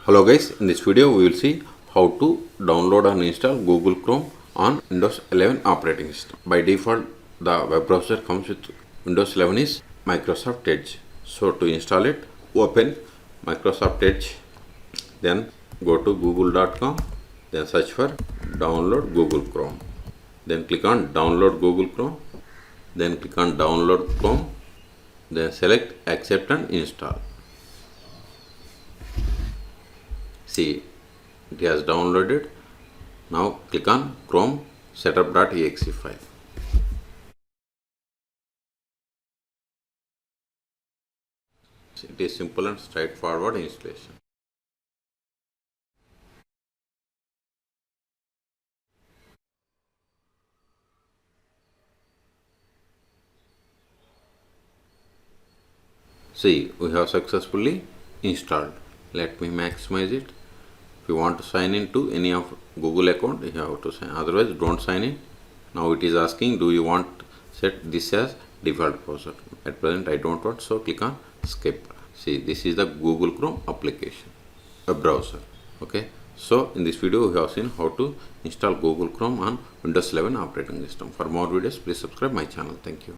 Hello guys, in this video we will see how to download and install Google Chrome on Windows 11 operating system. By default, the web browser comes with Windows 11 is Microsoft Edge. So to install it, open Microsoft Edge, then go to google.com, then search for download Google Chrome. Then click on download Google Chrome, then click on download Chrome, then select accept and install. See, it has downloaded. Now click on Chrome setup.exe file. It is simple and straightforward installation. See, we have successfully installed. Let me maximize it. If you want to sign in to any of Google account, you have to sign. Otherwise, don't sign in. Now it is asking, do you want to set this as default browser? At present, I don't want, so click on skip. See, this is the Google Chrome application, a browser. Okay. So in this video, we have seen how to install Google Chrome on Windows 11 operating system. For more videos, please subscribe my channel. Thank you.